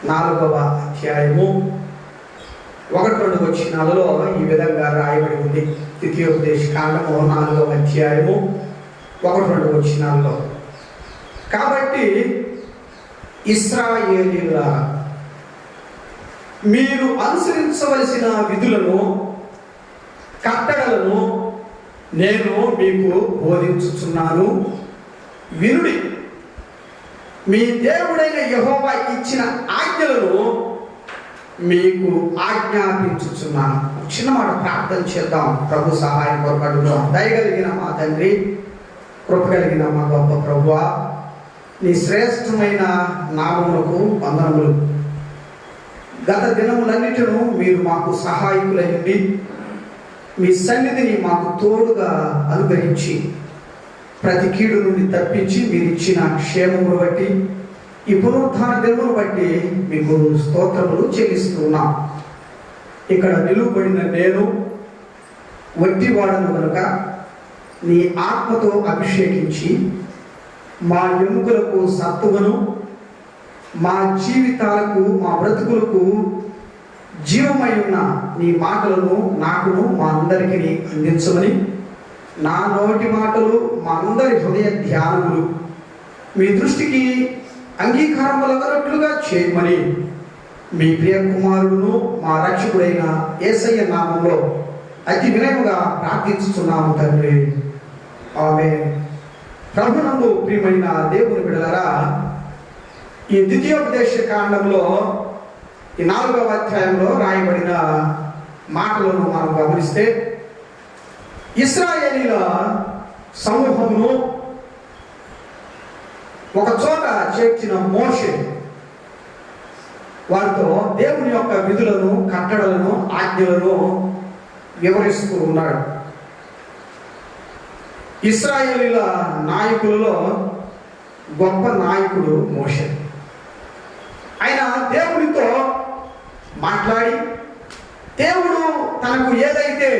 4వ అధ్యాయము 1-2 వచనాలలో ఈ విధంగా రాయబడి ఉంది. ద్వితీయోపదేశకాండము 4వ అధ్యాయము 1-2 వచనాల్లో, కాబట్టి ఇశ్రాయేలీయులారా, మీరు అనుసరించవలసిన విధులను కట్టడలను నేను మీకు బోధించుచున్నాను, వినుడి. మీ దేవుడైన యెహోవా ఇచ్చిన ఆజ్ఞలను మీకు ఆజ్ఞాపించుచున్నాను. చిన్న మాట ప్రార్థన చేద్దాం. ప్రభు సహాయం కొరకడుగా. దయగలిగిన మా తండ్రి, కృప కలిగిన మా గొప్ప ప్రభువా, నీ శ్రేష్టమైన నామములకు వందనములు. గత దినములన్నిటిను మీరు మాకు సహాయకులయ్యండి, మీ సన్నిధిని మాకు తోడుగా అనుగ్రహించి ప్రతి కీడు నుండి తప్పించి మీరు ఇచ్చిన క్షేమమును బట్టి, ఈ పునరుద్ధాన దినమును బట్టి మీకు స్తోత్రములు చెల్లిస్తున్నాం. ఇక్కడ నిలువబడిన నేను వట్టివాడను కనుక నీ ఆత్మతో అభిషేకించి మా ఎముకలకు సత్తువను, మా జీవితాలకు, మా బ్రతుకులకు జీవమై ఉన్న నీ మాటలను నాకును మా అందరికీ అందించమని, నా నోటి మాటలు మా అందరి హృదయ ధ్యానములు మీ దృష్టికి అంగీకారములగినట్లుగా చేయమని మీ ప్రియ కుమారుడును మా రక్షకుడైన యేసయ్య నామములో అతి వినయముగా ప్రార్థించుతున్నాము తండ్రి. ఆమేన్. ప్రభునందు ప్రియమైన దేవుని బిడ్డలారా, ఈ ద్వితీయోపదేశ కాండంలో ఈ 4వ అధ్యాయంలో రాయబడిన మాటలను మనం గమనిస్తే, ఇశ్రాయేలీల సమూహమును ఒక చోట చేర్చిన మోషే వారితో దేవుని యొక్క విధులను, కట్టడలను, ఆజ్ఞలను వివరిస్తూ ఉన్నాడు. ఇశ్రాయేలీల నాయకులలో గొప్ప నాయకుడు మోషే. ఆయన దేవునితో మాట్లాడి దేవుడు తనకు ఏదైతే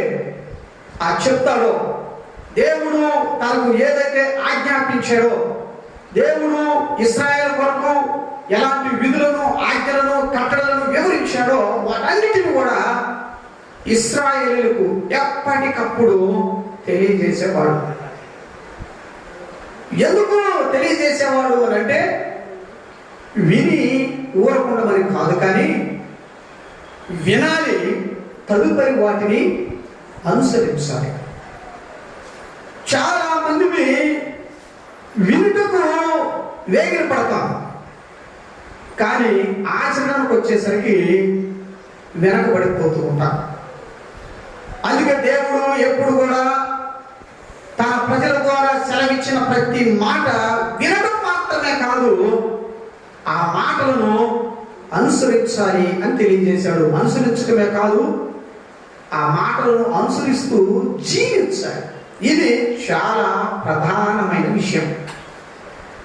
చెప్తాడో, దేవుడు తనకు ఏదైతే ఆజ్ఞాపించాడో, దేవుడు ఇశ్రాయేలు కొరకు ఎలాంటి విధులను, ఆజ్ఞలను, కట్టడలను వివరించాడో వాటన్నిటిని కూడా ఇశ్రాయేలులకు ఎప్పటికప్పుడు తెలియజేసేవాడు. ఎందుకు తెలియజేసేవాడు అని అంటే, విని ఊరకుండమని కాదు, కానీ వినాలి, తదుపరి వాటిని అనుసరించాలి. చాలా మంది వినుటకు వేగిర పడతాం, కానీ ఆచరణకు వచ్చేసరికి వెనకబడిపోతూ ఉంటాం. అందుకే దేవుడు ఎప్పుడు కూడా తన ప్రజల ద్వారా సెలవిచ్చిన ప్రతి మాట వినడం మాత్రమే కాదు, ఆ మాటలను అనుసరించాలి అని తెలియజేశాడు. అనుసరించడమే కాదు, ఆ మాటలను అనుసరిస్తూ జీవించాలి. ఇది చాలా ప్రధానమైన విషయం.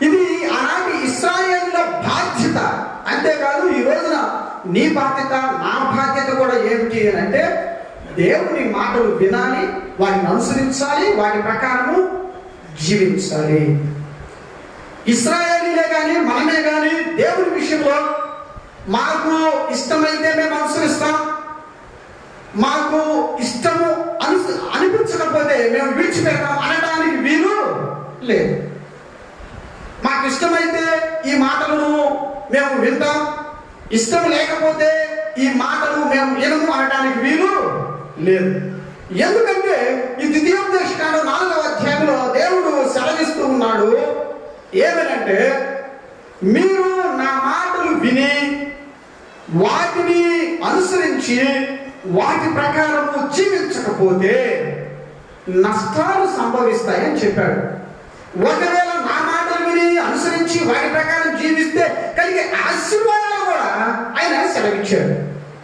ఇది ఆనాటి ఇశ్రాయేలుల బాధ్యత. అంతేకాదు, ఈ రోజున నీ బాధ్యత, నా బాధ్యత కూడా ఏమిటి అని అంటే, దేవుని మాటలు వినాలి, వాటిని అనుసరించాలి, వాటి ప్రకారము జీవించాలి. ఇశ్రాయేలీలే కానీ మనమే కానీ దేవుని విషయంలో మాకు ఇష్టమైతే మేము అనుసరిస్తాం, మాకు ఇష్టము అనిపించకపోతే మేము విడిచిపెడతాం అనడానికి వీలు లేదు. మాకు ఇష్టమైతే ఈ మాటలను మేము వింటాం, ఇష్టం లేకపోతే ఈ మాటలు మేము వినము అనడానికి వీలు లేదు. ఎందుకంటే ఈ ద్వితీయోపదేశకాండం 4వ అధ్యాయంలో దేవుడు సెలవిస్తూ ఉన్నాడు. ఏమనంటే, మీరు నా మాటలు విని వాటిని అనుసరించి వాటి ప్రకారము జీవించకపోతే నష్టాలు సంభవిస్తాయని చెప్పాడు. ఒకవేళ నా మాటలు విని అనుసరించి వాటి ప్రకారం జీవిస్తే కలిగే ఆశీర్వాదాలు కూడా ఆయన సెలవిచ్చాడు.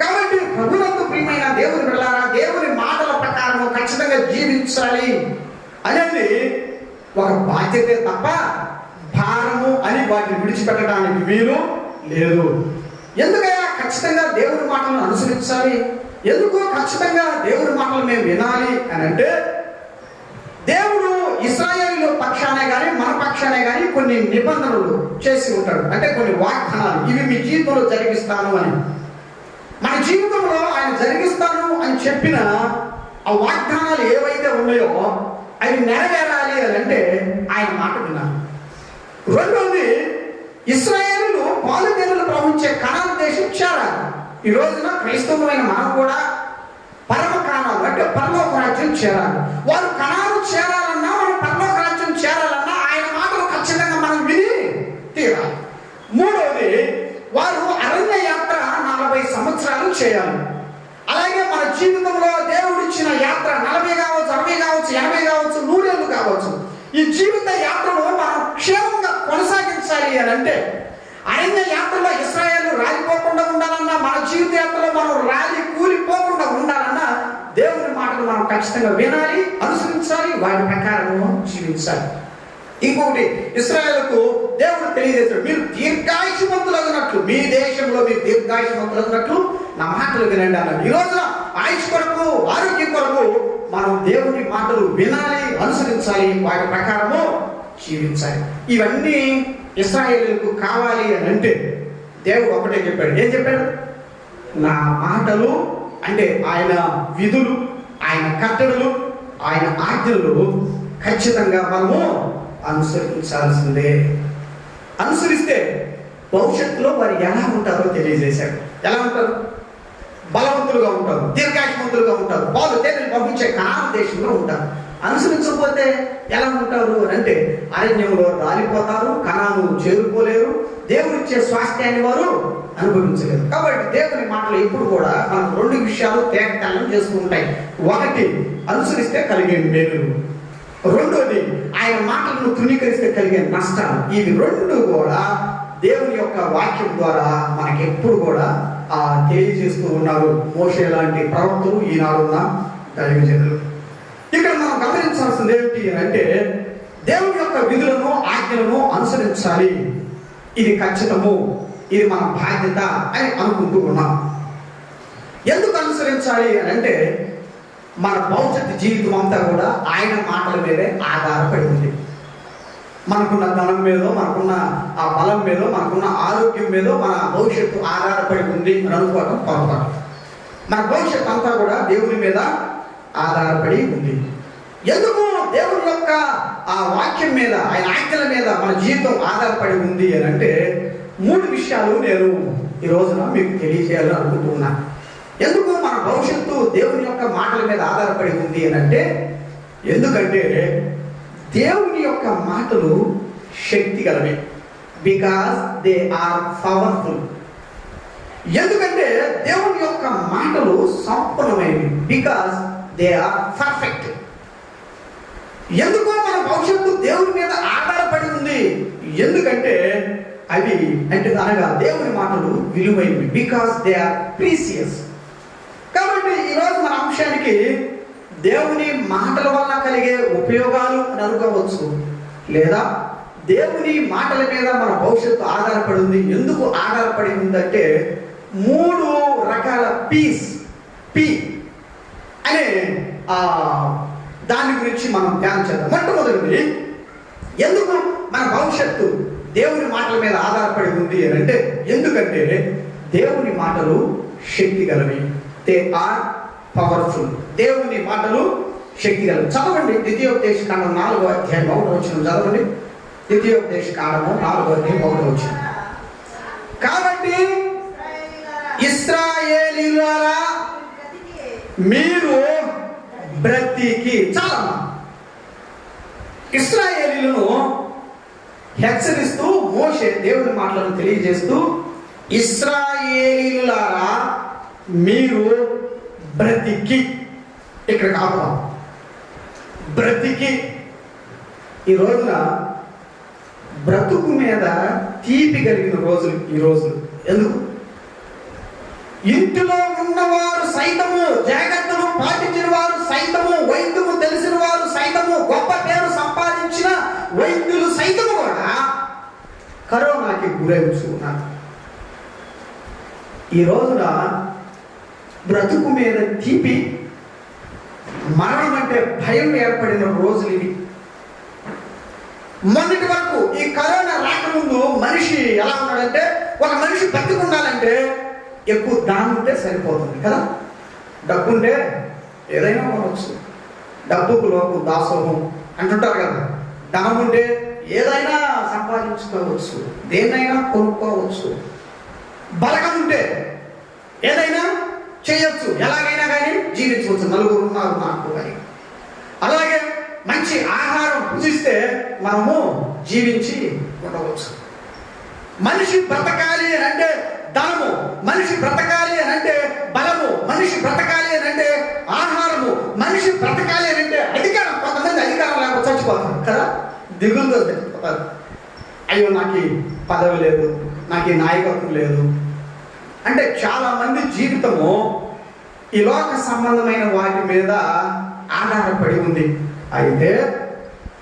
కాబట్టి ప్రభునందు ప్రియమైన దేవుని బిడ్డలారా, దేవుని మాటల ప్రకారం ఖచ్చితంగా జీవించాలి అనేది ఒక బాధ్యతే తప్ప భారము అని వాటిని విడిచిపెట్టడానికి వీలు లేదు. ఎందుకయ్యా ఖచ్చితంగా దేవుని మాటలను అనుసరించాలి, ఎందుకు ఖచ్చితంగా దేవుని మాటలు మేము వినాలి అని అంటే, దేవుడు ఇశ్రాయేలు పక్షానే కానీ మన పక్షాన పక్షానే కానీ కొన్ని నిబంధనలు చేసి ఉంటాడు. అంటే కొన్ని వాగ్దానాలు, ఇవి మీ జీవితంలో జరిగిస్తాను అని. మన జీవితంలో ఆయన జరిగిస్తాను అని చెప్పిన ఆ వాగ్దానాలు ఏవైతే ఉన్నాయో అవి నెరవేరాలి అని అంటే ఆయన మాట వినాలి. రెండవది, ఇశ్రాయేలులు పాలుతేనెలు ప్రవహించే కనాను దేశం చేరాలి. ఈ రోజున క్రైస్తవమైన మనం కూడా పరమ కానాలు అంటే పరలోక రాజ్యం చేరాలి. వారు కనాను చేరాలన్నా, మనం పరలోక రాజ్యం చేరాలన్నా ఆయన మాటలు ఖచ్చితంగా మనం విని తీరాలి. మూడవది, వారు అరణ్య యాత్ర 40 సంవత్సరాలు చేయాలి. అలాగే మన జీవితంలో దేవుడిచ్చిన యాత్ర 40 కావచ్చు, 60 కావచ్చు, 80 కావచ్చు, 100 ఏళ్ళు కావచ్చు, ఈ జీవిత యాత్రను మనం క్షేమంగా కొనసాగించాలి అని అంటే అరణ్య యాత్రలో ఇశ్రాయేలు రాలిపోకుండా ఉండాలన్నా, మన జీవిత యాత్రలో మనం రాలి కూలిపోకుండా ఉండాలన్నా దేవుని మాటలు మనం ఖచ్చితంగా వినాలి, అనుసరించాలి, వాటి ప్రకారం జీవించాలి. ఇంకొకటి, ఇశ్రాయేలుకు దేవుడు తెలియజేస్తాడు, మీరు దీర్ఘాయుష్మంతులగినట్లు, మీ దేశంలో మీరు దీర్ఘాయుష్మంతులగినట్లు నా మాటలు వినండి అన్నాడు. ఈ రోజున ఆయుష్ కొరకు, ఆరోగ్యం కొరకు మనం దేవుని మాటలు వినాలి, అనుసరించాలి, వాటి ప్రకారము జీవించాలి. ఇవన్నీ ఇశ్రాయేలుకు కావాలి అని అంటే దేవుడు ఒకటే చెప్పాడు. ఏం చెప్పాడు? నా మాటలు అంటే ఆయన విధులు, ఆయన కట్టడలు, ఆయన ఆజ్ఞలు ఖచ్చితంగా మనము అనుసరించాల్సిందే. అనుసరిస్తే భవిష్యత్తులో వారు ఎలా ఉంటారో తెలియజేశాడు. ఎలా ఉంటారు? బలవంతులుగా ఉంటారు, దీర్ఘాయుష్మంతులుగా ఉంటారు, పాలు తేనెలు పంపించే కనాను దేశంలో ఉంటారు. అనుసరించకపోతే ఎలా ఉంటారు అని అంటే అరణ్యంలో రాలిపోతారు, కనాను చేరుకోలేరు, దేవుడిచ్చే స్వాస్థ్యాన్ని వారు అనుభవించలేరు. కాబట్టి దేవుని మాటలు ఎప్పుడు కూడా మనకు 2 విషయాలు తేటతెల్లం చేస్తూ ఉంటాయి. ఒకటి, అనుసరిస్తే కలిగే మేలులు. రెండోది, ఆయన మాటలను తృణీకరిస్తే కలిగే నష్టాలు. ఇవి 2 కూడా దేవుని యొక్క వాక్యం ద్వారా మనకి ఎప్పుడు కూడా తెలియజేస్తూ ఉన్నారు మోషే లాంటి ప్రవక్తలు, ఈనాడున్న దైవజనులు. ఇక్కడ మనం గమనించాల్సింది ఏమిటి అంటే దేవుని యొక్క విధులను, ఆజ్ఞలను అనుసరించాలి. ఇది ఖచ్చితము, ఇది మన బాధ్యత అని అనుకుంటూ ఉన్నాం. ఎందుకు అనుసరించాలి అని అంటే మన భవిష్యత్తు జీవితం అంతా కూడా ఆయన మాటల మీదే ఆధారపడి ఉంది. మనకున్న ధనం మీదో, మనకున్న ఆ బలం మీదో, మనకున్న ఆరోగ్యం మీదో మన భవిష్యత్తు ఆధారపడి ఉంది అని అనుకోవడం పొరపాటు. మన భవిష్యత్తు అంతా కూడా దేవుని మీద ఆధారపడి ఉంది. ఎందుకు దేవుని యొక్క ఆ వాక్యం మీద, ఆయన ఆజ్ఞల మీద మన జీవితం ఆధారపడి ఉంది అని అంటే 3 విషయాలు నేను ఈ రోజున మీకు తెలియజేయాలని అనుకుంటున్నా. ఎందుకు మన భవిష్యత్తు దేవుని యొక్క మాటల మీద ఆధారపడి ఉంది అని అంటే, ఎందుకంటే దేవుని యొక్క మాటలు శక్తి గలవి. Because they are powerful. ఎందుకంటే దేవుని యొక్క మాటలు సంపూర్ణమైనవి. Because they are perfect. ఎందుకో మన భవిష్యత్తు దేవుని మీద ఆధారపడి ఉంది. ఎందుకంటే అవి అంటే అనగా దేవుని మాటలు విలువైనవి. Because they are precious. కాబట్టి ఈరోజు మన అంశానికి దేవుని మాటల వల్ల కలిగే ఉపయోగాలు అని అనుకోవచ్చు, లేదా దేవుని మాటల మీద మన భవిష్యత్తు ఆధారపడి ఉంది. ఎందుకు ఆధారపడి ఉందంటే 3 రకాల పి అనే దాని గురించి మనం ధ్యానం చేద్దాం. మొట్టమొదటిది, ఎందుకు మన భవిష్యత్తు దేవుని మాటల మీద ఆధారపడి ఉంది అని అంటే, ఎందుకంటే దేవుని మాటలు శక్తి గలవి. They are powerful. దేవుని మాటలు శక్తి గలవి. చదవండి ద్వితీయోపదేశకాండం 4వ అధ్యాయం 1వ వచనం చదవండి. ద్వితీయోపదేశకాండము 4వ అధ్యాయం 1వ వచనం. కాబట్టి ఇశ్రాయేలీయులారా మీరు బ్రతికి, చాలా ఇశ్రాయేలీయులను హెచ్చరిస్తూ మోషే దేవుని మాటలను తెలియజేస్తూ, ఇశ్రాయేలీయులారా మీరు బ్రతికి, ఇక్కడ కాపుదాం, బ్రతికి. ఈ రోజున బ్రతుకు మీద తీపి కలిగిన రోజులు ఈ రోజులు. ఎందుకు? ఇంటిలో ఉన్నవారు సైతము, జాగ్రత్తలు పాటించిన వారు సైతము, వైద్యము తెలిసిన వారు సైతము, గొప్ప పేరు సంపాదించిన వైద్యులు సైతము కూడా కరోనాకి గురవుతున్నారు. ఈ రోజున బ్రతుకు మీద తీపి, మరణం అంటే భయం ఏర్పడిన రోజులు ఇవి. మొన్నటి వరకు ఈ కరోనా రాకముందు మనిషి ఎలా ఉన్నాడంటే, ఒక మనిషి బతికుండాలంటే ఎక్కువ ధనం ఉంటే సరిపోతుంది కదా. డబ్బు ఉంటే ఏదైనా కొనవచ్చు, డబ్బుకు లోకు దాసోహం అంటుంటారు కదా. ధనం ఉంటే ఏదైనా సంపాదించుకోవచ్చు, దేన్నైనా కొనుక్కోవచ్చు. బలగం ఉంటే ఏదైనా చేయొచ్చు, ఎలాగైనా కానీ జీవించవచ్చు, నలుగురు ఉన్నారు నాకు అని. అలాగే మంచి ఆహారం భుజిస్తే మనము జీవించి ఉండవచ్చు. మనిషి బ్రతకాలి అని అంటే ధనము, మనిషి బ్రతకాలి అని అంటే బలము, మనిషి బ్రతకాలి అని అంటే ఆహారము, మనిషి బ్రతకాలి అని అంటే అధికారం. కొంతమంది అధికారం లేకపోతే చచ్చిపోతారు కదా, దిగులుతో చచ్చిపోతారు. అయ్యో నాకు పదవి లేదు, నాకు నాయకత్వం లేదు అంటే. చాలా మంది జీవితము ఈ లోక సంబంధమైన వాటి మీద ఆధారపడి ఉంది. అయితే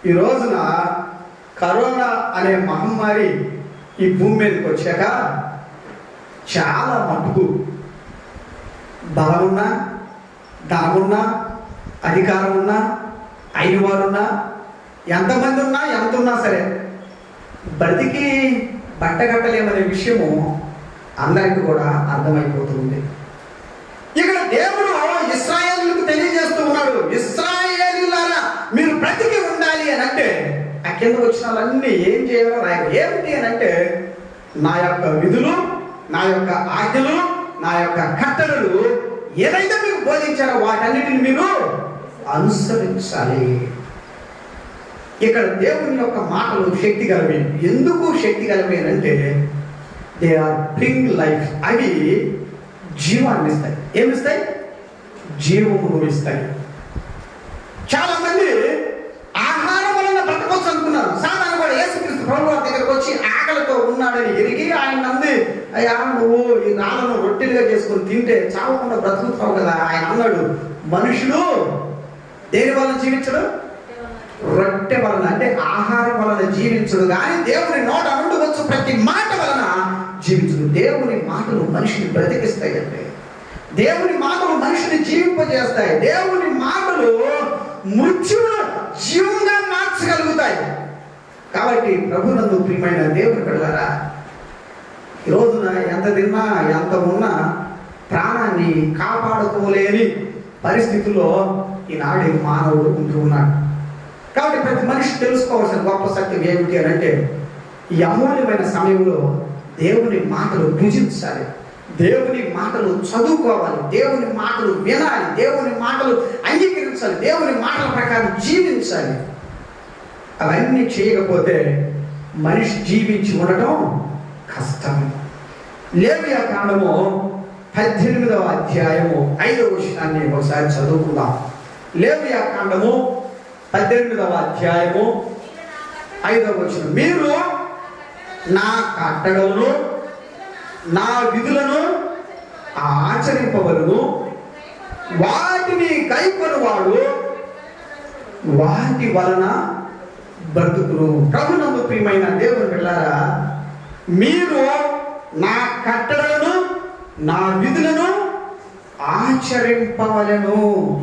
ఈ రోజున కరోనా అనే మహమ్మారి ఈ భూమి మీదకి వచ్చాక చాలా మటుకు బలమున్నా, ధనమున్నా, అధికారం ఉన్నా, అయిన వారున్నా, ఎంతమంది ఉన్నా, ఎంత ఉన్నా సరే బ్రతికి బట్టగట్టలేమనే విషయము అందరికీ కూడా అర్థమైపోతుంది. ఇక్కడ దేవుడు ఇశ్రాయేలులకు తెలియజేస్తూ ఉన్నాడు, ఇశ్రాయేలులారా మీరు బ్రతికి ఉండాలి అని అంటే ఆ కింద వచ్చిన వాళ్ళన్నీ ఏం చేయాలో రాయరు. ఏమిటి అని అంటే నా యొక్క విధులు, నా యొక్క ఆజ్ఞలు, నా యొక్క కట్టడలు ఏదైతే మీకు బోధించారో వాటన్నిటిని మీరు అనుసరించాలి. ఇక్కడ దేవుని యొక్క మాటలు శక్తి గలవి. ఎందుకు శక్తి గలవి అంటే దే ఆర్ బ్రింగ్ లైఫ్. అవి జీవాన్ని ఇస్తాయి. ఏమిస్తాయి? జీవమును ఇస్తాయి. చాలా మంది ఆహారం వలన బ్రతకొచ్చు అనుకున్నారు. సాధారణ కూడా యేసుక్రీస్తు ప్రభువు దగ్గరకు వచ్చి ఆకలితో ఉన్నాడని ఎరిగి ఆయన నంది, అయ్యా నువ్వు ఈ రాళ్ళను రొట్టెలుగా చేసుకొని తింటే చావకుండా బ్రతుకుతావు కదా. ఆయన అన్నాడు, మనుషుడు దేని వలన జీవించడు? రొట్టె వలన, అంటే ఆహారం వలన జీవించడు కానీ దేవుని నోట నుండి వచ్చు ప్రతి మాట వలన జీవించడు. దేవుని మాటలు మనిషిని బ్రతికిస్తాయి. అంటే దేవుని మాటలు మనిషిని జీవింపజేస్తాయి. దేవుని మాటలు మృత్యువును జీవంగా మార్చగలుగుతాయి. కాబట్టి ప్రభునందు ప్రియమైన దేవుని బిడ్డలారా, ఈ రోజున ఎంత తిన్నా ఎంత ఉన్నా ప్రాణాన్ని కాపాడుకోలేని పరిస్థితుల్లో ఈనాడు మానవుడు ఉంటూ ఉన్నాడు. కాబట్టి ప్రతి మనిషి తెలుసుకోవాల్సిన గొప్ప సత్యం ఏమిటి అని అంటే ఈ అమూల్యమైన సమయంలో దేవుని మాటలు భుజించాలి, దేవుని మాటలు చదువుకోవాలి, దేవుని మాటలు వినాలి, దేవుని మాటలు అంగీకరించాలి, దేవుని మాటల ప్రకారం జీవించాలి. అవన్నీ చేయకపోతే మనిషి జీవించి ఉండటం కష్టం. లేవియా కాండము 18వ అధ్యాయము 5వ వచనాన్ని ఒకసారి చదువుకుందాం. లేవియా కాండము 18వ అధ్యాయము 5వ వచనం. మీరు నా కట్టడలను నా విధులను ఆచరింపవలను, వాటిని కైకొనువాడు వాటి వలన బ్రతుకును. ప్రభునందు ప్రియమైన దేవుని బిడ్డలారా, మీరు నా కట్టడలను నా విధులను ఆచరింపవలను.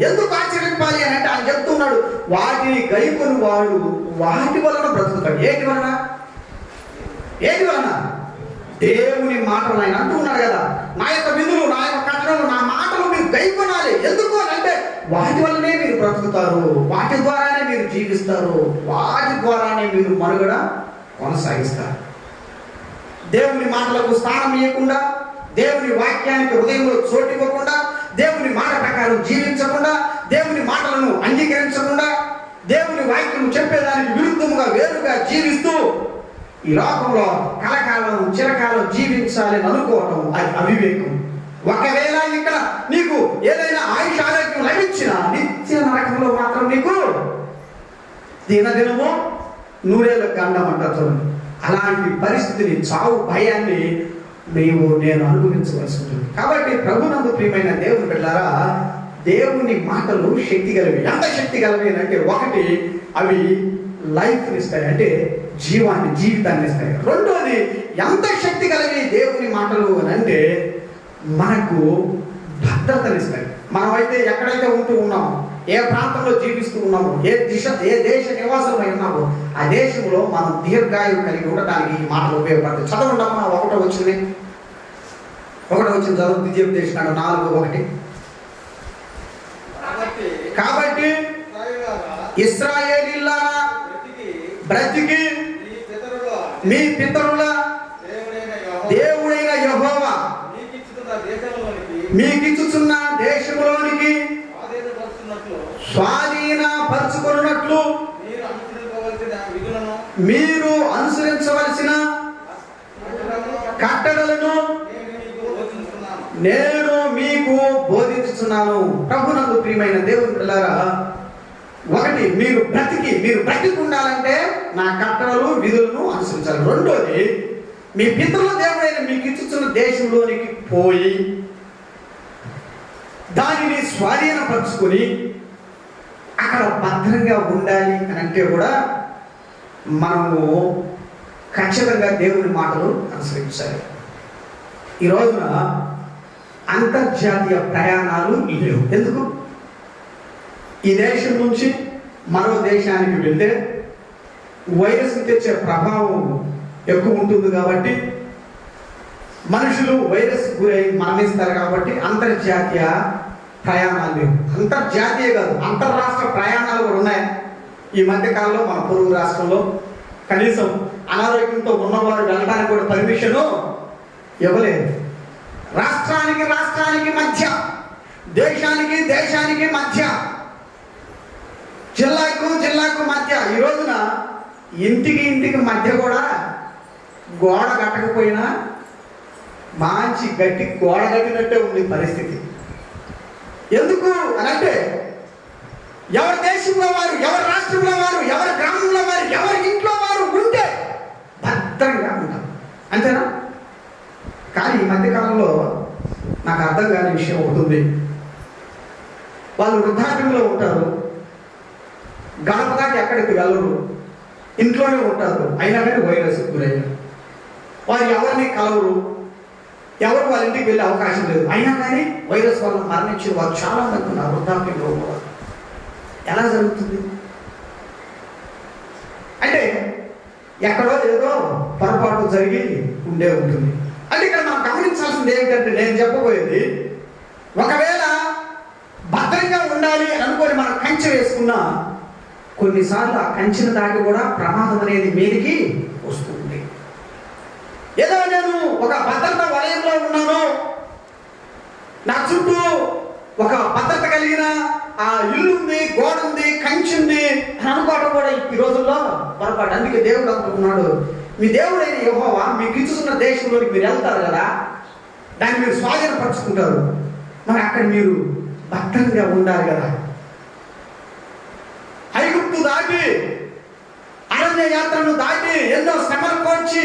ఎందుకు ఆచరింపాలి అని అంటే ఆయన చెప్తున్నాడు, వాటిని గైకొని వాడు వాటి వలన బ్రతుకుతాడు. ఏటి వలన? ఏటి వలన? దేవుని మాటలు. ఆయన అంటున్నాడు కదా, నా యొక్క విధులు, నా యొక్క కట్టడలు, నా మాటలు మీరు గైకొనాలి. ఎందుకు అంటే వాటి వల్లనే మీరు బ్రతుకుతారు, వాటి ద్వారానే మీరు జీవిస్తారు, వాటి ద్వారానే మీరు మనుగడ కొనసాగిస్తారు. దేవుని మాటలకు స్థానం ఇవ్వకుండా, దేవుని వాక్యానికి హృదయంలో చోటు ఇవ్వకుండా, దేవుని మాట ప్రకారం జీవించకుండా, దేవుని మాటలను అంగీకరించకుండా, దేవుని వాక్యం చెప్పేదానికి విరుద్ధముగా వేరుగా జీవిస్తూ ఈ లోకంలో కలకాలం చిరకాలం జీవించాలని అనుకోవటం అది అవివేకం. ఒకవేళ ఇక్కడ నీకు ఏదైనా ఆయుష ఆరోగ్యం లభించినా నిత్య నరకంలో మాత్రం నీకు దినదినము నూరేళ్ళ గండం అంటారు చూడండి. అలాంటి పరిస్థితిని, చావు భయాన్ని నేను అనుభవించవలసి ఉంటుంది. కాబట్టి ప్రభునందు ప్రియమైన దేవుని బిడ్డలారా, దేవుని మాటలు శక్తి గలవి. ఎంత శక్తి గలవి అంటే, ఒకటి అవి లైఫ్ని ఇస్తాయి, అంటే జీవితాన్ని ఇస్తాయి. రెండోది ఎంత శక్తి గలవి దేవుని మాటలు అని అంటే మనకు భద్రతనిస్తాయి. మనమైతే ఎక్కడైతే ఉంటూ ఉన్నాం ఏ ప్రాంతంలో జీవిస్తూ ఉన్నామో, ఏ దేశ నివాసమై ఉన్నామో ఆ దేశంలో మనం దీర్ఘాయువు కలిగి ఉండటానికి ఈ మాటలు ఉపయోగపడతాయి. చదవండమ్మా, ఒకటో వచ్చింది చదువు. ద్వితీయోపదేశకాండ 4:1. కాబట్టి ఇశ్రాయేలీయులారా బ్రతికి మీ పితరుల దేవుడైన యెహోవా మీకిచ్చుచున్న దేశంలోనికి స్వాధీనపరచుకున్నట్లు మీరు అనుసరించవలసిన కట్టడలను నేను మీకు బోధించుతున్నాను. ప్రభునందు ప్రియమైన దేవుని పిల్లారా, ఒకటి, మీరు బ్రతికి ఉండాలంటే నా కట్టడలు విధులను అనుసరించాలి. రెండోది, మీ పితరుల దేవుడైన మీకు ఇచ్చుతున్న దేశంలోనికి పోయి దానిని స్వాధీనపరుచుకొని అక్కడ భద్రంగా ఉండాలి అని అంటే కూడా మనము ఖచ్చితంగా దేవుని మాటలు అనుసరించాలి. ఈ రోజున అంతర్జాతీయ ప్రయాణాలు లేవు. ఎందుకు? ఈ దేశం నుంచి మరో దేశానికి వెళ్తే వైరస్ తెచ్చే ప్రభావం ఎక్కువ ఉంటుంది కాబట్టి, మనుషులు వైరస్ గురై మరణిస్తారు కాబట్టి అంతర్జాతీయ ప్రయాణాలు లేవు. అంతర్జాతీయ కాదు, అంతర్రాష్ట్ర ప్రయాణాలు కూడా ఉన్నాయి. ఈ మధ్యకాలంలో మన పొరుగు రాష్ట్రంలో కనీసం అనారోగ్యంతో ఉన్నవారు వెళ్ళడానికి కూడా పర్మిషన్ ఇవ్వలేదు. రాష్ట్రానికి మధ్య, దేశానికి మధ్య, జిల్లాకు మధ్య, ఈ రోజున ఇంటికి మధ్య కూడా గోడ కట్టకపోయినా మంచి గట్టి గోడ కట్టినట్టే ఉంది పరిస్థితి. ఎందుకు అని అంటే, ఎవరి దేశంలో వారు, ఎవరి రాష్ట్రంలో వారు, ఎవరి గ్రామంలో వారు, ఎవరి ఇంట్లో వారు ఉంటే భద్రంగా ఉంటారు. అంతేనా? కానీ ఈ మధ్యకాలంలో నాకు అర్థం కాని విషయం ఒకటి ఉంది. వాళ్ళు వృద్ధాప్యంలో ఉంటారు, గడప దాకా ఎక్కడికి వెళ్ళరు, ఇంట్లోనే ఉంటారు, అయినా కానీ వైరస్ గురయ్యారు. వారు ఎవరిని కలవరు, ఎవరు వాళ్ళ ఇంటికి వెళ్ళే అవకాశం లేదు, అయినా కానీ వైరస్ వల్ల మరణించిన వారు చాలా మంది ఉన్నారు వృద్ధాప్యంలో ఉన్నవారు. ఎలా జరుగుతుంది అంటే, ఎక్కడో ఏదో పొరపాటు జరిగి ఉంటుంది. అంటే ఇక్కడ మనం గమనించాల్సింది ఏంటంటే, నేను చెప్పబోయేది, ఒకవేళ భద్రంగా ఉండాలి అని అనుకొని మనం కంచె వేసుకున్నా కొన్నిసార్లు ఆ కంచెను దాటి కూడా ప్రమాదం అనేది మీదికి వస్తుంది. ఏదో నేను ఒక భద్రత వలయంలో ఉన్నాను, నా చుట్టూ ఒక భద్రత కలిగిన ఆ ఇల్లు ఉంది, గోడ ఉంది, కంచె ఉంది అని అనుకోవడం కూడా ఈ రోజుల్లో పొరపాటు. అందుకే దేవుడు అనుకుంటున్నాడు, మీ దేవుడైన యెహోవా మీకు ఇచ్చుతున్న దేశంలోకి మీరు వెళ్తారు కదా, దాన్ని మీరు స్వాధీనపరుచుకుంటారు, మరి అక్కడ మీరు భద్రంగా ఉండాలి కదా. ఐగుప్తు దాటి, అరణ్య యాత్రను దాటి, ఎన్నో శ్రమలు కోర్చి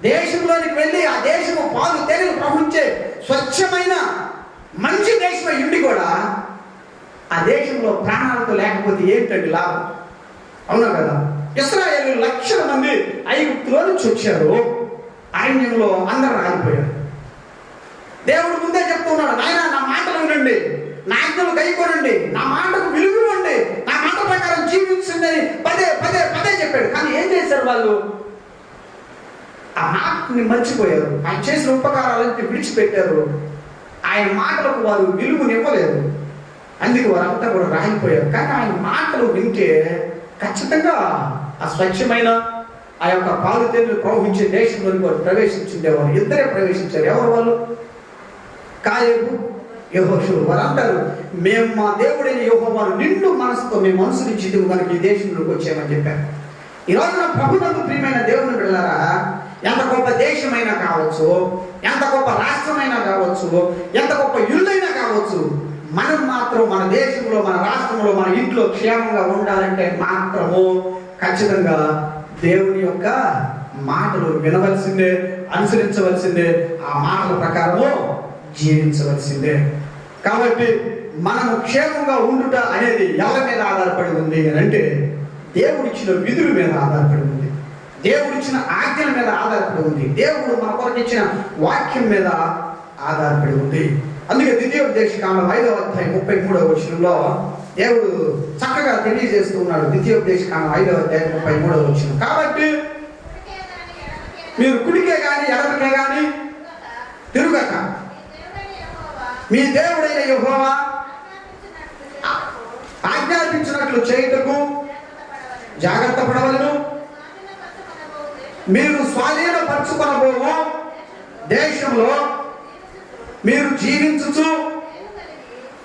దేశంలోనికి వెళ్ళి ఆ దేశము పాలు తేనెలు ప్రవహించే స్వచ్ఛమైన మంచి దేశం ఉండి కూడా ఆ దేశంలో ప్రాణాలతో లేకపోతే ఏంటండి లాభం? అవునా కదా? ఇశ్రాయేలు లక్షల మంది ఐగుప్తులో నుంచి వచ్చారు, అరణ్యంలో అందరూ ఆగిపోయారు. దేవుడు ముందే చెప్తున్నాడు, నాయన నా మాటలు వినండి, నా ఆజ్ఞలు గైకొనండి, నా మాటకు విలువ ఇవ్వండి, నా మాట ప్రకారం జీవించండి అని పదే చెప్పాడు. కానీ ఏం చేశారు వాళ్ళు? ఆ మాటని మర్చిపోయారు, ఆయన చేసిన ఉపకారాలన్నీ విడిచిపెట్టారు, ఆయన మాటలకు వారు విలువనివ్వలేదు. అందుకే వారంతా కూడా రాలిపోయారు. కానీ ఆయన మాటలు వింటే ఖచ్చితంగా ఆ స్వచ్ఛమైన ఆ యొక్క పాలు తేనెలు ప్రవహించే దేశంలోకి వారు ప్రవేశించిండేవారు. ఇద్దరే ప్రవేశించారు. ఎవరు వాళ్ళు? కాలేబు, యెహోషువ. వారంటారు, మేము మా దేవుడైన యెహోవాను నిండు మనసుతో మేము అనుసరించి కనుక ఈ దేశంలోకి వచ్చామని చెప్పారు. ఈ రోజున ప్రభునందు ప్రియమైన దేవుని బిడ్డలారా, ఎంత గొప్ప దేశమైనా కావచ్చు, ఎంత గొప్ప రాష్ట్రమైనా కావచ్చు, ఎంత గొప్ప ఇల్లైనా కావచ్చు, మనం మాత్రం మన దేశంలో, మన రాష్ట్రంలో, మన ఇంట్లో క్షేమంగా ఉండాలంటే మాత్రము ఖచ్చితంగా దేవుని యొక్క మాటలు వినవలసిందే, అనుసరించవలసిందే, ఆ మాటల ప్రకారము జీవించవలసిందే. కాబట్టి మనము క్షేమంగా ఉండుట అనేది ఎవరి మీద ఆధారపడి ఉంది అని అంటే, దేవుడిచ్చిన విధుల మీద ఆధారపడి ఉంది, దేవుడిచ్చిన ఆజ్ఞల మీద ఆధారపడి ఉంది, దేవుడు మన కొరకు ఇచ్చిన వాక్యం మీద ఆధారపడి ఉంది. అందుకే ద్వితీయోపదేశకాండం 5వ అధ్యాయం 33వ వచనంలో దేవుడు చక్కగా తెలియజేస్తూ ఉన్నాడు. ద్వితీయోపదేశకాండం 5వ అధ్యాయం 33వ వచనం. కాబట్టి మీరు కుడికే కానీ ఎడమకే కానీ తిరుగక మీ దేవుడైన యెహోవా ఆజ్ఞాపించినట్లు చేయుటకు జాగ్రత్త పడవలను. మీరు స్వాధీనపరచుకొనబోవు దేశంలో మీరు జీవించుచు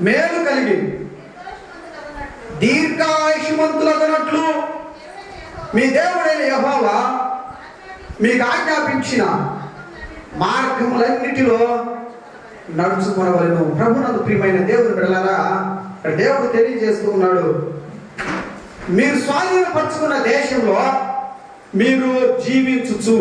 మేలు కలిగి దీర్ఘాయుష్మంతులగునట్లు మీ దేవుడైన యెహోవా మీకు ఆజ్ఞాపించిన మార్గములన్నిటిలో నడుచుకొనవలెను. ప్రభునందు ప్రియమైన దేవుని బిడ్డలారా, దేవుడు తెలియజేస్తూ ఉన్నాడు, మీరు స్వాధీనపరచుకున్న దేశంలో మీరు జీవించుచు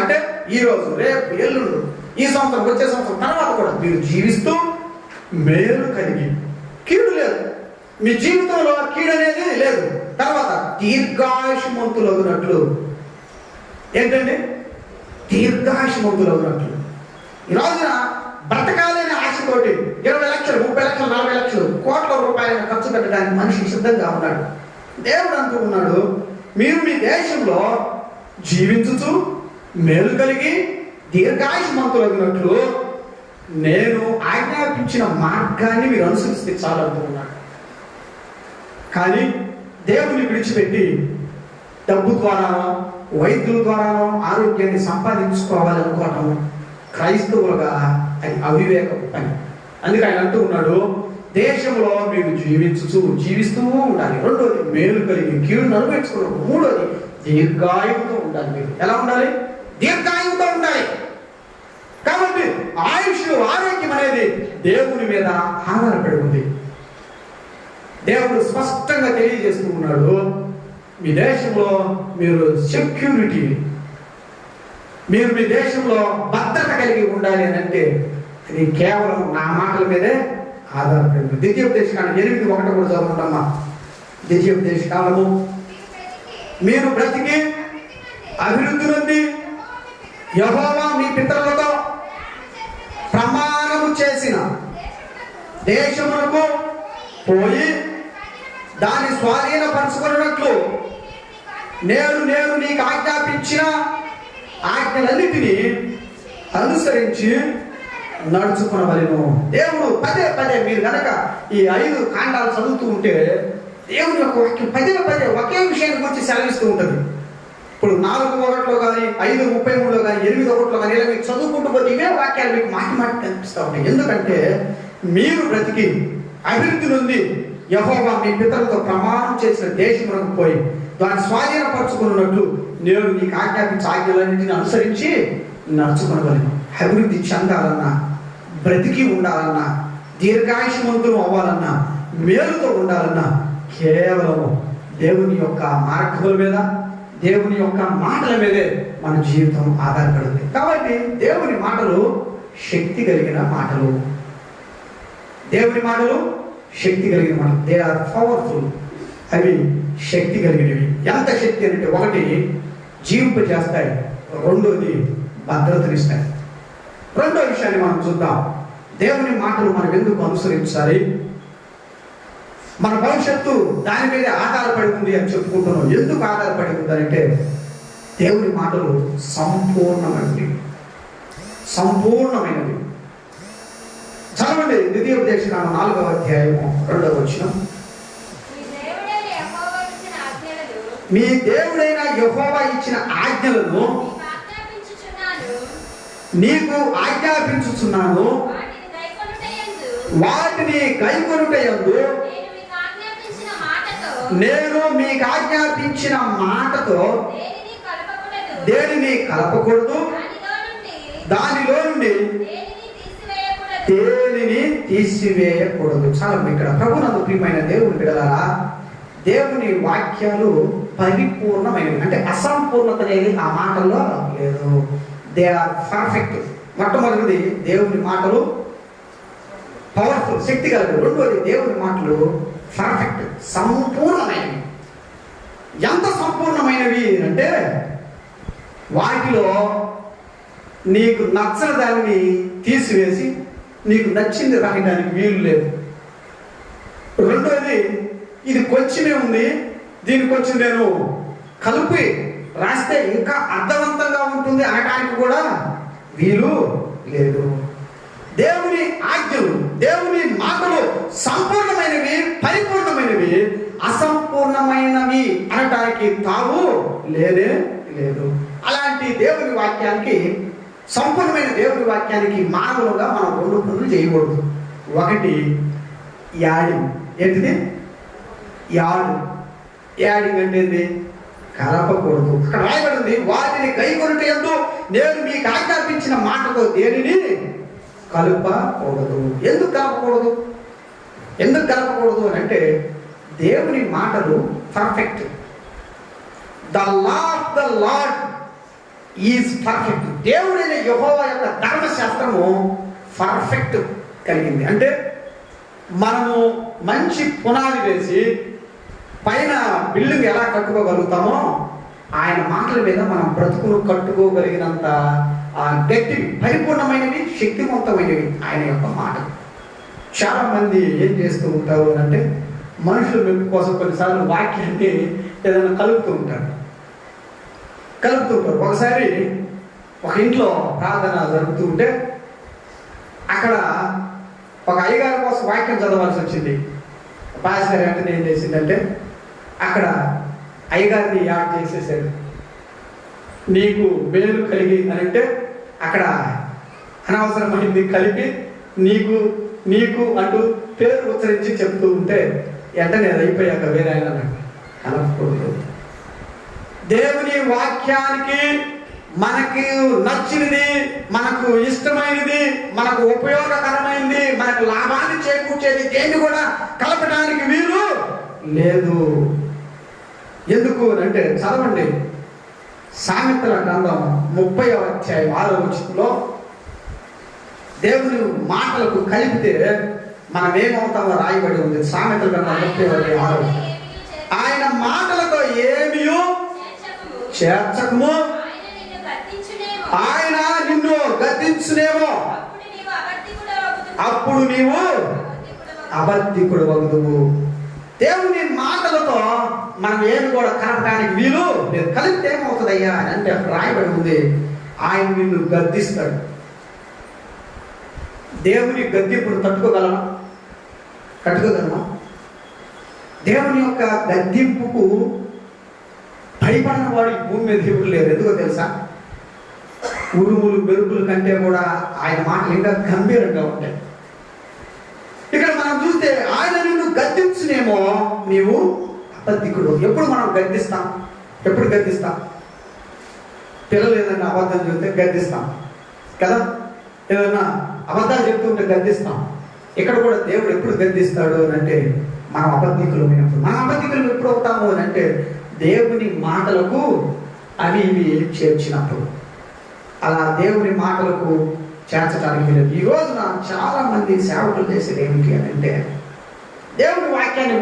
అంటే ఈ రోజు, రేపు, ఎల్లుండు, ఈ సంవత్సరం, వచ్చే సంవత్సరం తర్వాత కూడా మీరు జీవిస్తూ మేలు కలిగి, కీడు లేదు, మీ జీవితంలో కీడు అనేది లేదు. తర్వాత దీర్ఘాయుష్మంతులగునట్లు. ఏంటండి? దీర్ఘాయుష్మంతులగునట్లు. ఈ రోజున బ్రతకాలనే ఆశతోటి 20 లక్షలు, 30 లక్షలు, 40 లక్షలు, కోట్ల రూపాయలను ఖర్చు పెట్టడానికి మనిషి సిద్ధంగా ఉన్నాడు. దేవుడు అంటూ ఉన్నాడు, మీరు మీ దేశంలో జీవించుచు మేలు కలిగి దీర్ఘాయుష్మంతులగినట్లు నేను ఆజ్ఞాపించిన మార్గాన్ని మీరు అనుసరిస్తే చాలంటూ ఉన్నాడు. కానీ దేవుని విడిచిపెట్టి డబ్బు ద్వారానో వైద్యుల ద్వారానో ఆరోగ్యాన్ని సంపాదించుకోవాలనుకోవటం క్రైస్తవులుగా అది అవివేకపు పని. అందుకే ఆయన అంటూ ఉన్నాడు, దేశంలో మీరు జీవిస్తూ ఉండాలి. రెండోది మేలు కలిగి కీడును అనుభవించుకోవడం. మూడోది దీర్ఘాయువుతో ఉండాలి. మీరు ఎలా ఉండాలి? దీర్ఘాయువుతో ఉండాలి. కాబట్టి ఆయుష్, ఆరోగ్యం అనేది దేవుని మీద ఆధారపడి ఉంది. దేవుడు స్పష్టంగా తెలియజేస్తూ ఉన్నాడు, మీ దేశంలో మీరు సెక్యూరిటీ, మీరు మీ దేశంలో భద్రత కలిగి ఉండాలి అని అంటే అది కేవలం నా మాటల మీదే ఆధారపడింది. ద్వితీయోపదేశకాండం 8:1 కూడా చదువుకుంటామా. ద్వితీయోపదేశకాండము, మీరు బ్రతికి అభివృద్ధి నుండి యెహోవా మీ పితరులతో ప్రమాణము చేసిన దేశమునకు పోయి దాన్ని స్వాధీనపరచుకున్నట్లు నేను నీకు ఆజ్ఞాపించిన ఆజ్ఞలన్నిటినీ అనుసరించి నడుచుకునవలెను. దేవుడు పదే మీరు కనుక ఈ 5 కాండాలు చదువుతూ ఉంటే దేవుని యొక్క వాక్యం పదే ఒకే విషయాన్ని గురించి సెలవిస్తూ ఉంటుంది. ఇప్పుడు 4:1 కానీ 5:33 కానీ 8:1 కానీ ఇలా మీకు చదువుకుంటూ పోతే ఇవే వాక్యాలు మీకు మాటి కనిపిస్తూ ఉంటాయి. ఎందుకంటే మీరు బ్రతికి అభివృద్ధి నుండి యెహోవా మీ పితరులతో ప్రమాణం చేసిన దేశమునకు పోయి దాన్ని స్వాధీనపరచుకున్నట్లు నేను నీకు ఆజ్ఞాపించే ఆజ్ఞలన్నింటిని అనుసరించి నడుచుకునవలెను. అభివృద్ధి చెందాలన్నా, బ్రతికి ఉండాలన్నా, దీర్ఘాయుష్మంతులు అవ్వాలన్నా, మేలుతో ఉండాలన్నా కేవలం దేవుని యొక్క మార్గముల మీద, దేవుని యొక్క మాటల మీదే మన జీవితం ఆధారపడింది. కాబట్టి దేవుని మాటలు శక్తి కలిగిన మాటలు. దేవుని మాటలు శక్తి కలిగిన మాటలు. They are powerful. అవి శక్తి కలిగినవి. ఎంత శక్తి అంటే, ఒకటి జీవింపజేస్తాయి, రెండోది భద్రతనిస్తాయి. రెండో విషయాన్ని మనం చూద్దాం. దేవుని మాటలు మనం ఎందుకు అనుసరించాలి? మన భవిష్యత్తు దాని మీద ఆధారపడి ఉంది అని చెప్పుకుంటున్నాం. ఎందుకు ఆధారపడి ఉందంటే దేవుని మాటలు సంపూర్ణమైనవి. చదవండి ద్వితీయోపదేశకాండం 4వ అధ్యాయము 2వ వచనం. మీ దేవుడైన యెహోవా ఇచ్చిన ఆజ్ఞలను నీకు ఆజ్ఞాపించుచున్నాను, వాటిని గైకొనుటయందు నేను మీకు ఆజ్ఞాపించిన మాటతో దేనిని కలపకూడదు, దానిలో నుండి దేనిని తీసివేయకూడదు. చాలా ఇక్కడ ప్రభునందు ప్రియమైన దేవుని బిడ్డలారా, దేవుని వాక్యాలు పరిపూర్ణమైనవి. అంటే అసంపూర్ణత అనేది ఆ మాటల్లో లేదు. They are perfect. మొట్టమొదటిది దేవుని మాటలు పవర్ఫుల్, శక్తి కలదు. రెండోది దేవుని మాటలు పర్ఫెక్ట్, సంపూర్ణమైనవి. ఎంత సంపూర్ణమైనవి అంటే వాటిలో నీకు నచ్చని దాన్ని తీసివేసి నీకు నచ్చింది రాయడానికి వీలు లేదు. రెండోది, ఇది కొంచెమే ఉంది, దీన్ని కొంచెం నేను కలిపి రాస్తే ఇంకా అర్థవంతంగా ఉంటుంది అనడానికి కూడా వీలు లేదు. దేవుని ఆజ్ఞలు, దేవుని మాటలు సంపూర్ణమైనవి, పరిపూర్ణమైనవి. అసంపూర్ణమైనవి అనటానికి తావు లేదే లేదు. అలాంటి దేవుని వాక్యానికి, సంపూర్ణమైన దేవుని వాక్యానికి మానవులుగా మనం 2 పనులు చేయకూడదు. ఒకటి యాడింగ్. ఏంటిది? యాడింగ్ అంటే ఏంటి? కలపకూడదు. అక్కడ రాయబడింది, వాటిని కైకొనుట యందు నేను మీకు ఆజ్ఞాపించిన మాటతో దేనిని కలపకూడదు. ఎందుకు కలపకూడదు? ఎందుకు కలపకూడదు అని అంటే, దేవుని మాటలు perfect. The law of the lord is perfect. దేవుడైన యెహోవా యొక్క ధర్మశాస్త్రము పర్ఫెక్ట్ కలిగింది. అంటే మనము మంచి పునాది వేసి పైన బిల్డింగ్ ఎలా కట్టుకోగలుగుతామో, ఆయన మాటల మీద మనం బ్రతుకును కట్టుకోగలిగినంత గట్టి, పరిపూర్ణమైనవి, శక్తివంతమైనవి ఆయన యొక్క మాటలు. చాలా మంది ఏం చేస్తూ ఉంటారు అంటే, మనుషుల మెప్పు కోసం కొన్నిసార్లు వాక్యాన్ని ఏదైనా కలుపుతూ ఉంటారు. ఒకసారి ఒక ఇంట్లో ప్రార్థన జరుగుతూ ఉంటే అక్కడ ఒక అయ్యగారి కోసం వాక్యం చదవాల్సి వచ్చింది. పాస్టర్ వెంటనే ఏం చేసిందంటే, అక్కడ అయ్యగారిని యాడ్ చేసేసాడు. నీకు మేలు కలిగి అని అంటే అక్కడ అనవసరమైంది కలిపి నీకు నీకు అంటూ పేరు ఉచ్చరించి చెప్తూ ఉంటే వెంటనే అది అయిపోయాక వేరే ఆయన కలపకూడదు. దేవుని వాక్యానికి మనకి నచ్చినది, మనకు ఇష్టమైనది, మనకు ఉపయోగకరమైనది, మనకు లాభాన్ని చేకూర్చేది దేన్ని కూడా కలపడానికి వీలు లేదు. ఎందుకు అంటే చదవండి, సామెతల గ్రంథం 30వ అధ్యాయం 6వ వచనంలో దేవుని మాటలకు కలిపితే మనం ఏమవుతామో రాయబడి ఉంది. సామెతల గ్రంథం 30వ అధ్యాయం 6వ, ఆయన మాటలతో ఏమీ చేర్చకము, ఆయన నిన్ను గద్దించునేమో, అప్పుడు నీవు అబద్ధికుడు వగుదువు. దేవుని మాటలతో మనం ఏమి కూడా కలపడానికి వీలు లేదు. కలిపితే ఏమవుతుందయ్యా అని అంటే రాయబడి ఉంది, ఆయన నిన్ను గద్దిస్తాడు. దేవుని గద్దింపును తట్టుకోగలమా? దేవుని యొక్క గద్దింపుకు భయపడిన వాడు ఈ భూమి మీద దేవుడు లేరు. ఎందుకో తెలుసా? ఉరుములు మెరుపుల కంటే కూడా ఆయన మాటలు ఇంకా గంభీరంగా ఉంటాయి. ఇక్కడ మనం చూస్తే ఆయన నిన్ను గద్దించునేమో, నీవు అబద్ధికుడు. ఎప్పుడు మనం గద్దిస్తాం? పిల్లలు ఏదైనా అబద్ధం చెబితే గద్దిస్తాం కదా, ఏదైనా అబద్ధాలు చెప్తూ ఉంటే గద్దిస్తాం. ఇక్కడ కూడా దేవుడు ఎప్పుడు గద్దిస్తాడు అని అంటే, మనం అబద్ధికులు అయినప్పుడు. మనం అబద్ధికులు ఎప్పుడు అవుతాము అని అంటే, దేవుని మాటలకు అవి ఇవి చేర్చినప్పుడు. అలా దేవుని మాటలకు చేర్చడానికి లేదు. ఈ రోజున చాలా మంది సేవకులు చేసేది ఏమిటి అని అంటే, దేవుని వాక్యాన్ని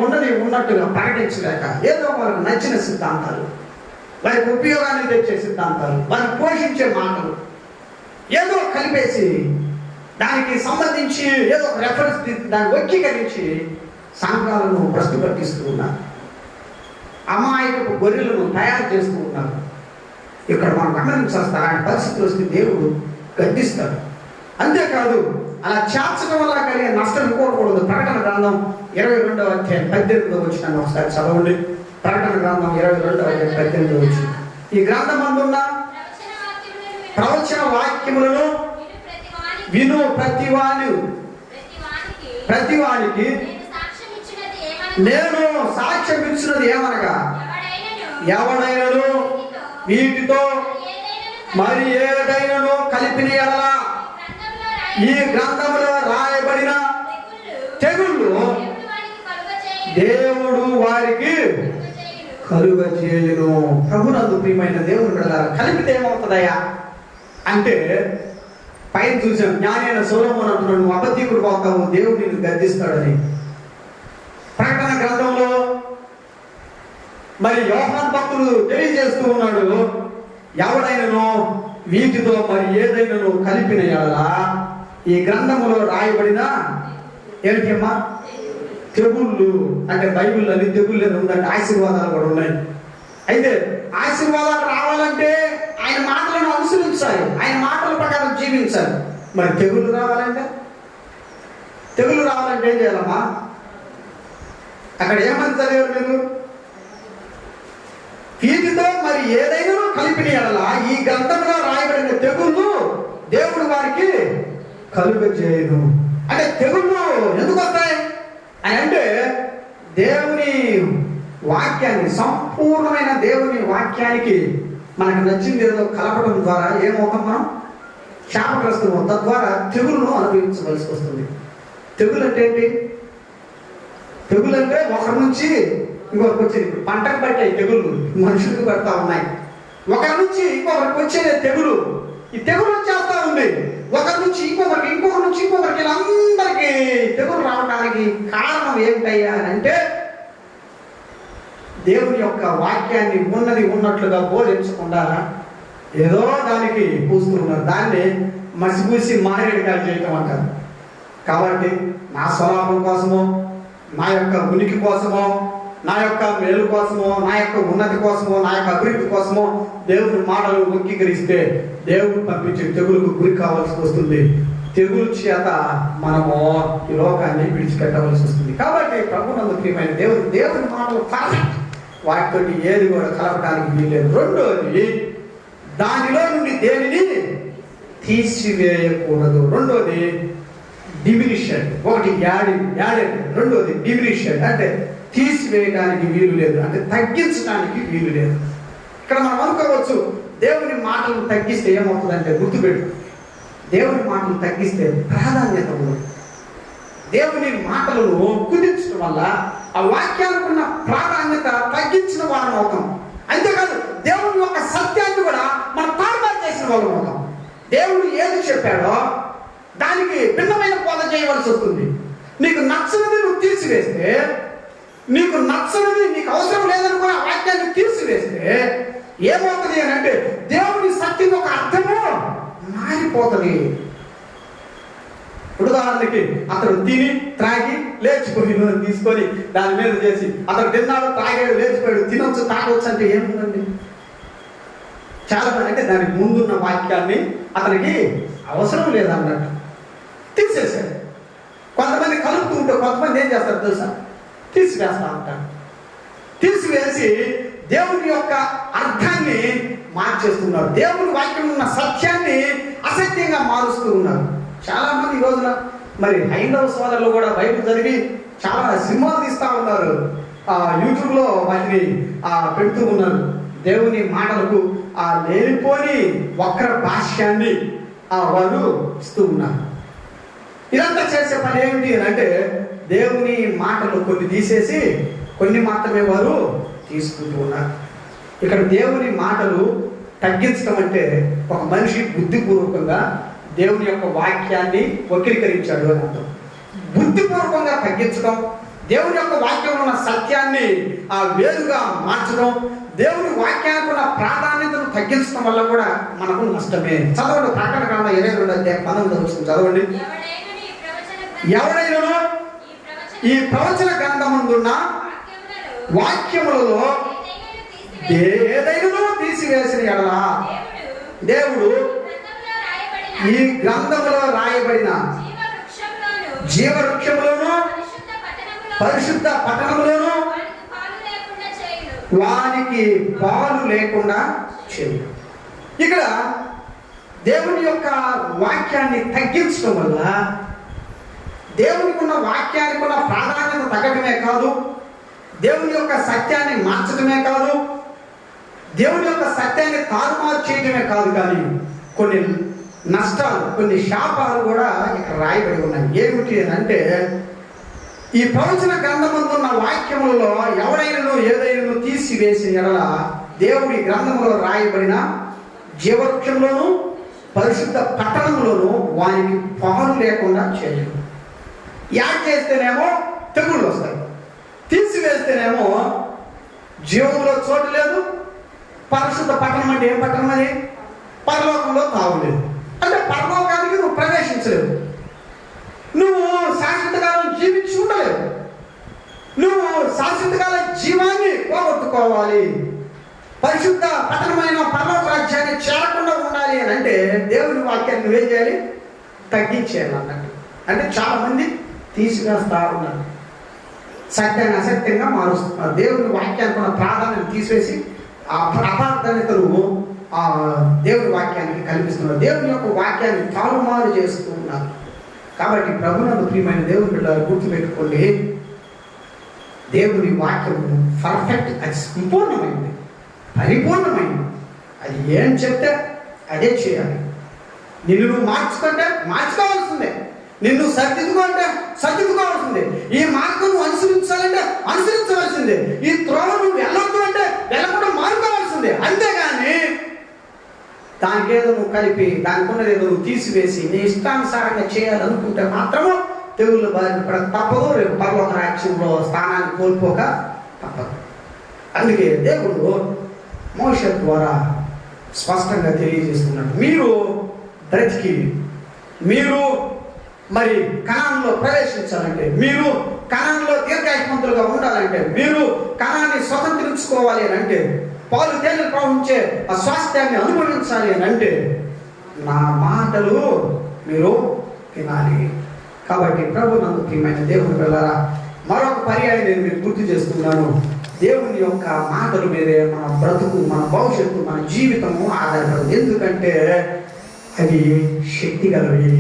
ఉన్నట్టుగా ప్రకటించలేక ఏదో వాళ్ళకు నచ్చిన సిద్ధాంతాలు, వారికి ఉపయోగాన్ని తెచ్చే సిద్ధాంతాలు, వారిని పోషించే మాటలు ఏదో కలిపేసి దానికి సంబంధించి ఏదో ఒక రెఫరెన్స్ దాన్ని వక్రీకరించి సంఘాలను భ్రష్టు పట్టిస్తూ ఉన్నారు. అమాయకపు గొర్రెలను తయారు చేస్తూ ఉన్నారు. ఇక్కడ మనం గమనించాల్సిన ఆయన పరిస్థితులు వస్తే దేవుడు గద్దిస్తాడు. అంతేకాదు, అలా చేర్చడం వల్ల కలిగే నష్టం ఇంకోకూడదు. ప్రకటన గ్రంథం 22వ అధ్యాయం 18వ వచనాన్ని ఒకసారి చదవండి. ప్రకటన గ్రంథం 22వ అధ్యాయం 18వ వచనం. ఈ గ్రంథం అందున్న ప్రవచన వాక్యములను విను ప్రతివానికి నేను సాక్ష్యం ఇచ్చినది ఏమనగా, ఎవడైనను వీటితో మరి ఏదైనాను కలిపిన ఎడల ఈ గ్రంథంలో రాయబడిన తెగుళ్ళు దేవుడు వారికి కలుగజేయును. ప్రభునందు ప్రియమైన దేవుని బిడ్డలారా, కలిపితే ఏమవుతుందయ్యా అంటే, పైన చూసాం, జ్ఞానైన సొలొమోను అంటున్నాడు, నువ్వు అబద్ధికుడు పోతావు, దేవుడు నిన్ను గద్దిస్తాడని. ప్రకటన గ్రంథంలో మరి యోహాను భక్తుడు తెలియజేస్తూ ఉన్నాడు, ఎవడైనను వీటితో మరి ఏదైనా కలిపిన ఎడల ఈ గ్రంథములో రాయబడిన ఏంటి అమ్మా? తెగుళ్ళు. అంటే బైబిల్ అని తెగుళ్ళు ఉందంటే ఆశీర్వాదాలు కూడా ఉన్నాయి. అయితే ఆశీర్వాదాలు రావాలంటే ఆయన మాటలను అనుసరించాలి, ఆయన మాటల ప్రకారం జీవించాలి. మరి తెగుళ్ళు రావాలంటే ఏం చేయాలమ్మా? అక్కడ ఏమని చదివారు మీరు? వీటితో మరి ఏదైనా కలిపిన ఎడల ఈ గ్రంథంలో రాయబడిన తెగుళ్ళు దేవుడు వారికి కలుగజేయను. అంటే తెగుళ్ళు ఎందుకు వస్తాయి అని అంటే, దేవుని వాక్యాన్ని, సంపూర్ణమైన దేవుని వాక్యానికి మనకు నచ్చింది ఏదో కలపడం ద్వారా ఏమవుతాం? మనం శాపగ్రస్తులు. తద్వారా తెగులను అనుభవించవలసి వస్తుంది. తెగులు అంటే ఏంటి? తెగులు అంటే ఒకరి నుంచి ఇంకొకరికి వచ్చేది. పంటకు పట్టే తెగుళ్ళు మనుషులకు పడతా ఉన్నాయి. ఒకరి నుంచి ఇంకొకరికి వచ్చేది తెగులు. ఈ తెగులు వచ్చేస్తా ఉంది ఒకరి నుంచి ఇంకొకరికి, ఇంకొకరి నుంచి ఇంకొకరికి, వీళ్ళందరికీ తెగులు రావడానికి కారణం ఏమిటయ్యా అని అంటే, దేవుని యొక్క వాక్యాన్ని ఉన్నది ఉన్నట్లుగా బోధించకుండా ఏదో దానికి పూస్తూ ఉన్నారు. దాన్ని మసిపూసి మారేడుగా చేయటం అంటారు. కాబట్టి నా స్వలాభం కోసమో, నా యొక్క ఉనికి కోసమో, నా యొక్క మేలు కోసమో, నా యొక్క ఉన్నతి కోసమో, నా యొక్క అభివృద్ధి కోసమో దేవుని మాటలు అంగీకరిస్తే దేవుడు పంపించే తెగులకు గురి కావాల్సి వస్తుంది. తెగులు చేత మనము ఈ లోకాన్ని విడిచిపెట్టవలసి వస్తుంది. కాబట్టి ప్రభునందు ప్రియమైన దేవుని మాటలు పర్ఫెక్ట్. వాటితో ఏది కూడా కలపడానికి వీల్లేదు. రెండోది, దానిలో నుండి దేనిని తీసివేయకూడదు. రెండోది డిమినిషన్. ఒకటి యాడెడ్, రెండోది డిమినిషన్ అంటే తీసివేయడానికి వీలు లేదు, అంటే తగ్గించడానికి వీలు లేదు. ఇక్కడ మనం అనుకోవచ్చు, దేవుని మాటలు తగ్గిస్తే ఏమవుతుందంటే, గుర్తుపెట్టు, దేవుని మాటలు తగ్గిస్తే ప్రాధాన్యత ఉండదు. దేవుని మాటలను కుదించడం వల్ల ఆ వాక్యానికి ఉన్న ప్రాధాన్యత తగ్గించిన వారం అవుతాం. అంతేకాదు, దేవుని యొక్క సత్యాన్ని కూడా మనం తారుమారు చేసిన వాళ్ళం అవుతాం. దేవుడు ఏది చెప్పాడో దానికి భిన్నమైన బోధ చేయవలసి వస్తుంది. నీకు నచ్చనిది నువ్వు తీసివేస్తే, నీకు నచ్చనిది, నీకు అవసరం లేదనుకున్న ఆ వాక్యాన్ని తీసివేస్తే ఏమవుతుంది అని అంటే, దేవుని సత్యం యొక్క అర్థము మారిపోతుంది. ఉదాహరణకి, అతడు తిని త్రాగి లేచిపోయి తీసుకొని దాని మీద చేసి, అతడు తిన్నాడు, తాగాడు, లేచిపోయాడు, తినొచ్చు, తాగొచ్చు అంటే ఏముందండి? చాలా మంది అంటే దానికి ముందున్న వాక్యాన్ని అతనికి అవసరం లేదన్నట్టు తీసేశాడు. కొంతమంది కలుపుతూ ఉంటే కొంతమంది ఏం చేస్తారు తెలుసా? తీసివేస్తా ఉంటారు. తీసివేసి దేవుని యొక్క అర్థాన్ని మార్చేస్తున్నారు. దేవుని వాక్యం ఉన్న సత్యాన్ని అసత్యంగా మారుస్తూ ఉన్నారు. చాలా మంది ఈ రోజున మరి హైందవ సోదరులు కూడా బైబిల్ చదివి చాలా సినిమాలు తీస్తూ ఉన్నారు. యూట్యూబ్లో వాటిని పెడుతూ ఉన్నారు. దేవుని మాటలకు ఆ లేనిపోని వక్ర భాష్యాన్ని వారు ఇస్తూ ఉన్నారు. ఇదంతా చేసే పని ఏమిటి అని అంటే, దేవుని మాటలు కొన్ని తీసేసి కొన్ని మాత్రమే వారు తీసుకుంటూ ఉన్నారు. ఇక్కడ దేవుని మాటలు తగ్గించడం అంటే, ఒక మనిషి బుద్ధిపూర్వకంగా దేవుని యొక్క వాక్యాన్ని వక్రీకరించాడు అని అర్థం. బుద్ధిపూర్వకంగా తగ్గించడం, దేవుని యొక్క వాక్యంలో ఉన్న సత్యాన్ని వేరుగా మార్చడం, దేవుని వాక్యానికి ఉన్న ప్రాధాన్యతను తగ్గించడం వల్ల కూడా మనకు నష్టమే. చదవండి, ప్రకటన గ్రంథం 22:19 చదవండి. ఎవడైనా ఈ ప్రవచన గ్రంథమందున్న వాక్యములలో ఏదైనా తీసివేసిన ఎడల దేవుడు ఈ గ్రంథములో రాయబడిన జీవవృక్షములోను పరిశుద్ధ పట్టణములోను వానికి పాలు లేకుండా చేయడు. ఇక్కడ దేవుని యొక్క వాక్యాన్ని తగ్గించడం వల్ల దేవునికి ఉన్న వాక్యానికి ఉన్న ప్రాధాన్యత తగ్గడమే కాదు, దేవుని యొక్క సత్యాన్ని మార్చడమే కాదు, దేవుని యొక్క సత్యాన్ని తారుమారు చేయడమే కాదు, కానీ కొన్ని నష్టాలు, కొన్ని శాపాలు కూడా ఇక్కడ రాయబడి ఉన్నాయి. ఏమిటి అని అంటే, ఈ ప్రవచన గ్రంథమందున్న వాక్యములలో ఎవడైనా ఏదైనా తీసివేసిన ఎడల దేవుడి గ్రంథములో రాయబడిన జీవవృక్షంలోను పరిశుద్ధ పట్టణంలోను వానికి పాలు లేకుండా చేయడు. యాడ్ చేస్తేనేమో తెగుళ్ళు వస్తాయి, తీసివేస్తేనేమో జీవంలో చోటు లేదు. పరిశుద్ధ పట్టణం అంటే ఏం పట్టణం? అది పరలోకంలో చావులేదు. అంటే పరలోకానికి నువ్వు ప్రవేశించలేవు, నువ్వు శాశ్వత కాలం జీవించి ఉండలేవు, నువ్వు శాశ్వత కాల జీవాన్ని పోగొట్టుకోవాలి, పరిశుద్ధ పతనమైన పరలోక రాజ్యాన్ని చేరకుండా ఉండాలి అని అంటే దేవుని వాక్యాన్ని నువ్వేం చేయాలి? తగ్గించేయాలి అన్నట్టు. అంటే చాలా మంది తీసివేస్తా ఉన్నారు, సత్యాన్ని అసత్యంగా మారుస్తున్నారు, దేవుని వాక్యానికి ఉన్న ప్రాధాన్యత తీసివేసి ఆ అపార్థానితలు ఆ దేవుని వాక్యానికి కల్పిస్తున్నారు, దేవుని యొక్క వాక్యాన్ని తారుమారు చేస్తూ ఉన్నారు. కాబట్టి ప్రభువునందు ప్రియమైన దేవుని బిడ్డలారా గుర్తుపెట్టుకోండి, దేవుని వాక్యము పర్ఫెక్ట్, అది సంపూర్ణమైంది, పరిపూర్ణమైంది. అది ఏం చెప్తే అదే చేయాలి. నిన్ను నువ్వు మార్చుకోవాల్సిందే, నిన్ను సర్దిద్దుకుంటే సర్దిద్దుకోవాల్సిందే, ఈ మార్గం నువ్వు అనుసరించాలంటే అనుసరించవలసిందే, ఈ త్రోవ నువ్వు వెళ్ళొద్దు అంటే వెళ్ళకుండా మారుకోవాల్సిందే. అంతేగాని దానికి ఏదో నువ్వు కలిపి దానికి ఉన్నది ఏదో నువ్వు తీసివేసి నీ ఇష్టానుసారంగా చేయాలనుకుంటే మాత్రము తెగుళ్ళు బారిన పడక తప్పదు, రేపు పరలోక రాజ్యంలో స్థానాన్ని కోల్పోక తప్పదు. అందుకే దేవుడు మోషే ద్వారా స్పష్టంగా తెలియజేస్తున్నాడు, మీరు బ్రతికి మీరు మరి కనాన్లో ప్రవేశించాలంటే, మీరు కనాన్లో దీర్ఘాయుష్మంతులుగా ఉండాలంటే, మీరు కనాన్ని స్వతంత్రించుకోవాలి అని అంటే, పాలు తేనెలు ప్రవహించే ఆ స్వాస్థ్యాన్ని అనుభవించాలి అని అంటే నా మాటలు మీరు వినాలి. కాబట్టి ప్రభు నందు ప్రియమైన దేవుని పిల్లలారా మరొక పర్యాయం నేను మీకు గుర్తు చేస్తున్నాను, దేవుని యొక్క మాటల మీదే మన బ్రతుకు, మన భవిష్యత్తు, మన జీవితము ఆధారపడదు. ఎందుకంటే అవి శక్తి గలవి.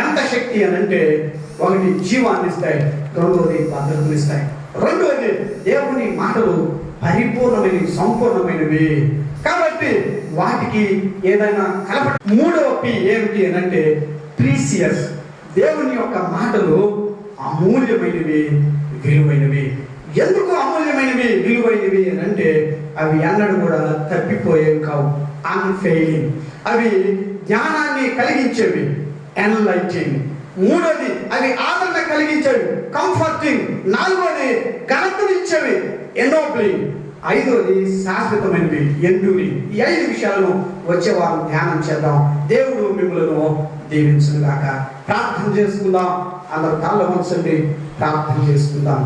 ఎంత శక్తి అని అంటే, ఒకటి జీవాన్ని ఇస్తాయి, రెండోది భద్రతనిస్తాయి, రెండోది దేవుని మాటలు పరిపూర్ణమైనవి, సంపూర్ణమైనవి. కాబట్టి వాటికి ఏదైనా కలప. మూడవ పి ఏమిటి అని అంటే ప్రీసియస్. దేవుని యొక్క మాటలు అమూల్యమైనవి, విలువైనవి. ఎందుకు అమూల్యమైనవి, విలువైనవి అని అంటే అవి ఎన్నడూ కూడా తప్పిపోయేవి కావు, అన్ఫెయిలింగ్. అవి జ్ఞానాన్ని కలిగించేవి, ఎన్లైటింగ్. మూడోది అవి ఆదరణ కలిగించేవి, కంఫర్టింగ్. నాలుగోది ఘనతనిచ్చేవి, ఎనోబ్లింగ్. ఐదోది శాశ్వతమైనవి, ఎండ్యూరింగ్. ఈ 5 విషయాలను వచ్చే వారం ధ్యానం చేద్దాం. దేవుడు మిమ్మల్ని దీవించుగాక. ప్రార్థన చేసుకుందాం. అందరూ తల వంచండి, ప్రార్థన చేసుకుందాం.